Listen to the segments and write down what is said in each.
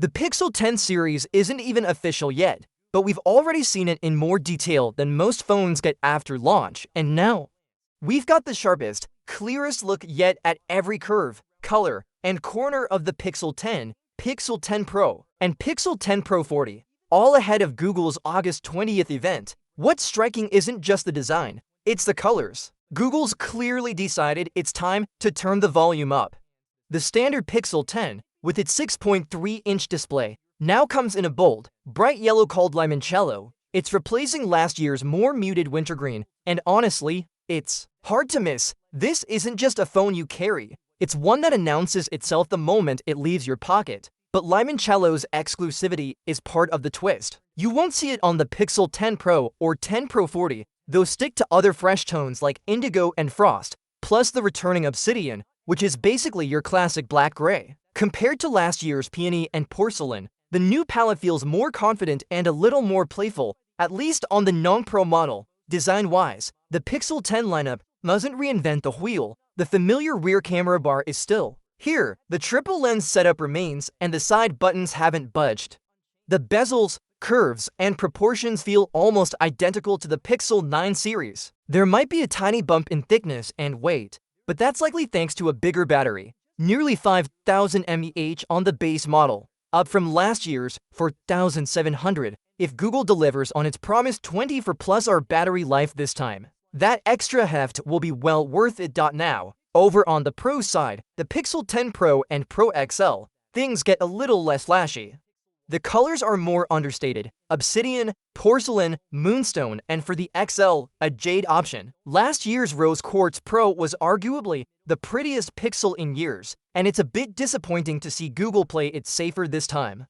The Pixel 10 series isn't even official yet, but we've already seen it in more detail than most phones get after launch, and now we've got the sharpest, clearest look yet at every curve, color, and corner of the Pixel 10, Pixel 10 Pro, and Pixel 10 Pro 40, all ahead of Google's August 20th event. What's striking isn't just the design, it's the colors. Google's clearly decided it's time to turn the volume up. The standard Pixel 10, with its 6.3-inch display, now comes in a bold, bright yellow called Limoncello. It's replacing last year's more muted wintergreen, and honestly, it's hard to miss. This isn't just a phone you carry, it's one that announces itself the moment it leaves your pocket. But Limoncello's exclusivity is part of the twist. You won't see it on the Pixel 10 Pro or 10 Pro 40, though stick to other fresh tones like indigo and frost, plus the returning obsidian, which is basically your classic black-gray. Compared to last year's peony and porcelain, the new palette feels more confident and a little more playful, at least on the non-Pro model. Design-wise, the Pixel 10 lineup doesn't reinvent the wheel. The familiar rear camera bar is still here. The triple lens setup remains, and the side buttons haven't budged. The bezels, curves, and proportions feel almost identical to the Pixel 9 series. There might be a tiny bump in thickness and weight, but that's likely thanks to a bigger battery. Nearly 5,000 mAh on the base model, up from last year's 4,700, if Google delivers on its promised 24+ battery life this time. That extra heft will be well worth it. Now, over on the Pro side, the Pixel 10 Pro and Pro XL, things get a little less flashy. The colors are more understated: obsidian, porcelain, moonstone, and for the XL, a jade option. Last year's Rose Quartz Pro was arguably the prettiest Pixel in years, and it's a bit disappointing to see Google play it safer this time.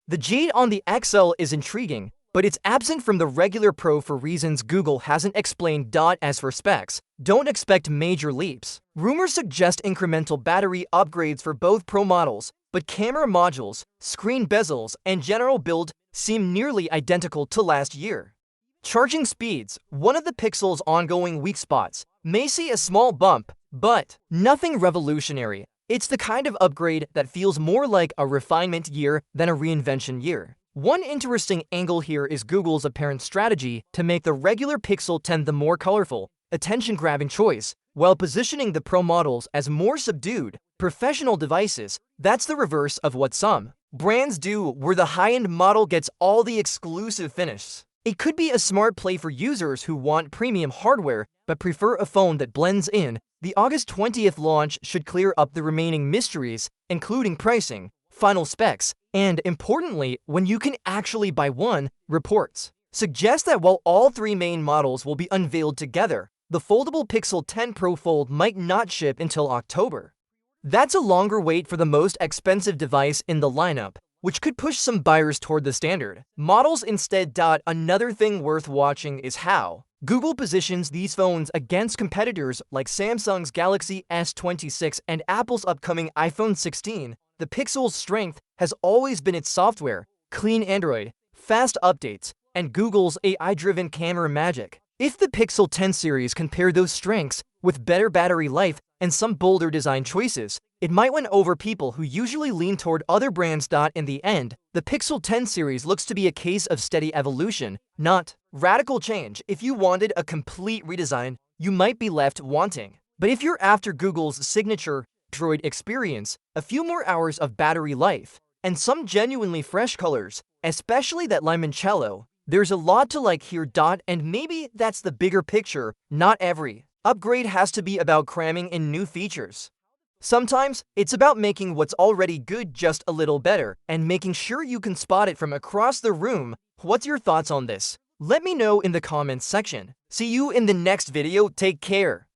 The jade on the XL is intriguing, but it's absent from the regular Pro for reasons Google hasn't explained. As for specs, don't expect major leaps. Rumors suggest incremental battery upgrades for both Pro models, but camera modules, screen bezels, and general build seem nearly identical to last year. Charging speeds, one of the Pixel's ongoing weak spots, may see a small bump, but nothing revolutionary. It's the kind of upgrade that feels more like a refinement year than a reinvention year. One interesting angle here is Google's apparent strategy to make the regular Pixel 10 the more colorful, attention-grabbing choice, while positioning the Pro models as more subdued, professional devices. That's the reverse of what some brands do, where the high-end model gets all the exclusive finishes. It could be a smart play for users who want premium hardware but prefer a phone that blends in. The August 20th launch should clear up the remaining mysteries, including pricing, final specs, and, importantly, when you can actually buy one. Reports suggest that while all three main models will be unveiled together, the foldable Pixel 10 Pro Fold might not ship until October. That's a longer wait for the most expensive device in the lineup, which could push some buyers toward the standard models instead. Another thing worth watching is how Google positions these phones against competitors like Samsung's Galaxy S26 and Apple's upcoming iPhone 16. The Pixel's strength has always been its software, clean Android, fast updates, and Google's AI-driven camera magic. If the Pixel 10 series can pair those strengths with better battery life and some bolder design choices, it might win over people who usually lean toward other brands. In the end, the Pixel 10 series looks to be a case of steady evolution, not radical change. If you wanted a complete redesign, you might be left wanting. But if you're after Google's signature Droid experience, a few more hours of battery life, and some genuinely fresh colors, especially that Limoncello, there's a lot to like here. And maybe that's the bigger picture. Not every upgrade has to be about cramming in new features. Sometimes it's about making what's already good just a little better, and making sure you can spot it from across the room. What's your thoughts on this? Let me know in the comments section. See you in the next video. Take care.